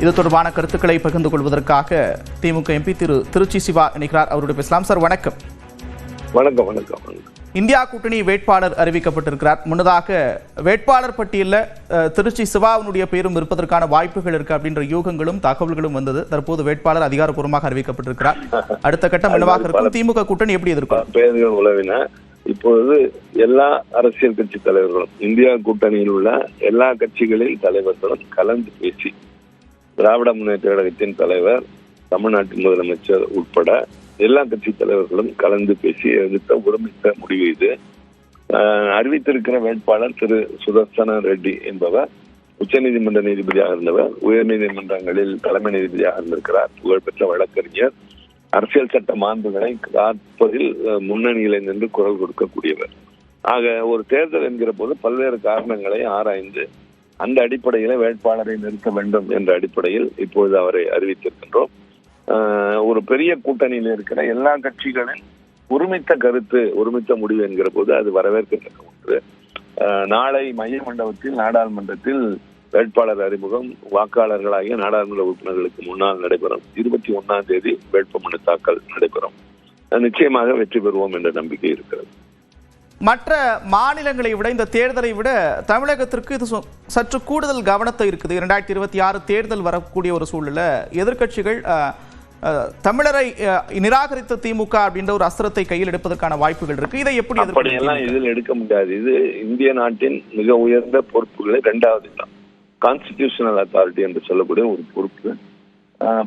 இது தொடர்பான கருத்துக்களை பகிர்ந்து கொள்வதற்காக திமுக எம்பி திருச்சி சிவா இணைக்கிறார். அவருடைய பேசலாம். சார் வணக்கம். வணக்கம். வணக்கம். இந்தியா கூட்டணி வேட்பாளர் அறிவிக்கப்பட்டிருக்கிறார். முன்னதாக வேட்பாளர் பட்டியலில் திருச்சி சிவாவுடைய பேரும் இருப்பதற்கான வாய்ப்புகள் இருக்கு அப்படின்ற யூகங்களும் தகவல்களும் வந்தது. தற்போது வேட்பாளர் அதிகாரப்பூர்வமாக அறிவிக்கப்பட்டிருக்கிறார். அடுத்த கட்டம் என்னவாக இருக்கும்? திமுக கூட்டணி எப்படி எதிர்க்கும்? பேர்கள் உளவின இப்பொழுது எல்லா அரசியல் கட்சி தலைவர்களும், இந்தியா கூட்டணியில் உள்ள எல்லா கட்சிகளின் தலைவர்களும் கலந்து பேசி, திராவிட முன்னேற்ற கழகத்தின் தலைவர், தமிழ்நாட்டின் முதலமைச்சர் உட்பட எல்லா கட்சி தலைவர்களும் கலந்து பேசி எடுத்த ஒருமித்த முடிவு இது. அறிவித்திருக்கிற வேட்பாளர் திரு சுதர்சன ரெட்டி என்பவர் உச்சநீதிமன்ற நீதிபதியாக இருந்தவர், உயர் நீதிமன்றங்களில் தலைமை நீதிபதியாக இருந்திருக்கிறார், புகழ்பெற்ற வழக்கறிஞர், அரசியல் சட்ட மாண்புகளை காப்பதில் முன்னணியில நின்று குரல் கொடுக்கக்கூடியவர். ஆக ஒரு தேர்தல் என்கிற போது பல்வேறு காரணங்களை ஆராய்ந்து அந்த அடிப்படையில வேட்பாளரை நிறுத்த வேண்டும் என்ற அடிப்படையில் இப்பொழுது அவரை அறிவித்திருக்கின்றோம். ஒரு பெரிய கூட்டணியில் இருக்கிற எல்லா கட்சிகளின் ஒருமித்த கருத்து, ஒருமித்த முடிவு என்கிற போது அது வரவேற்கத்தக்க ஒன்று. நாளை மைய மண்டபத்தில் நாடாளுமன்றத்தில் வேட்பாளர் அறிமுகம் வாக்காளர்களாகிய நாடாளுமன்ற உறுப்பினர்களுக்கு முன்னால் நடைபெறும். 21ஆம் தேதி வேட்புமனு தாக்கல் நடைபெறும். நிச்சயமாக வெற்றி பெறுவோம் என்ற நம்பிக்கை இருக்கிறது. மற்ற மாநிலங்களை விட இந்த தேர்தலை விட தமிழகத்திற்கு இது சற்று கூடுதல் கவனத்தை இருக்குது. 2026 தேர்தல் வரக்கூடிய ஒரு சூழல்ல எதிர்கட்சிகள் தமிழரை நிராகரித்த திமுக அப்படின்ற ஒரு அஸ்திரத்தை கையில் எடுப்பதற்கான வாய்ப்புகள் இருக்கு. இதை எப்படி அப்படியெல்லாம் இதில் எடுக்க முடியாது. இது இந்திய நாட்டின் மிக உயர்ந்த பொறுப்புகளை இரண்டாவது இடம், கான்ஸ்டிடியூஷனல் அத்தாரிட்டி என்று சொல்லக்கூடிய ஒரு பொறுப்பு.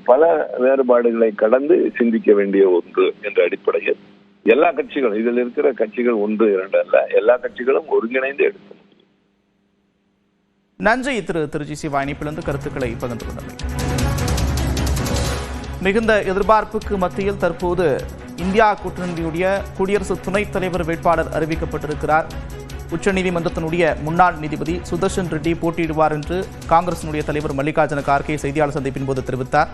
பல வேறுபாடுகளை கடந்து சிந்திக்க வேண்டிய ஒன்று என்ற அடிப்படையில் எல்லா கட்சிகளும், இதில் இருக்கிற கட்சிகள் ஒன்று இரண்டு அல்ல, எல்லா கட்சிகளும் ஒருங்கிணைந்து எடுக்க முடியும். நன்றி திருச்சி சிவா இணைப்பிலிருந்து கருத்துக்களை பகிர்ந்து கொண்டது. மிகுந்த எதிர்பார்ப்புக்கு மத்தியில் தற்போது இந்தியா கூட்டணியுடைய குடியரசு துணைத் தலைவர் வேட்பாளர் அறிவிக்கப்பட்டிருக்கிறார். உச்சநீதிமன்றத்தினுடைய முன்னாள் நீதிபதி சுதர்சன் ரெட்டி போட்டியிடுவார் என்று காங்கிரசினுடைய தலைவர் மல்லிகார்ஜுன கார்கே செய்தியாளர் சந்திப்பின் போது தெரிவித்தார்.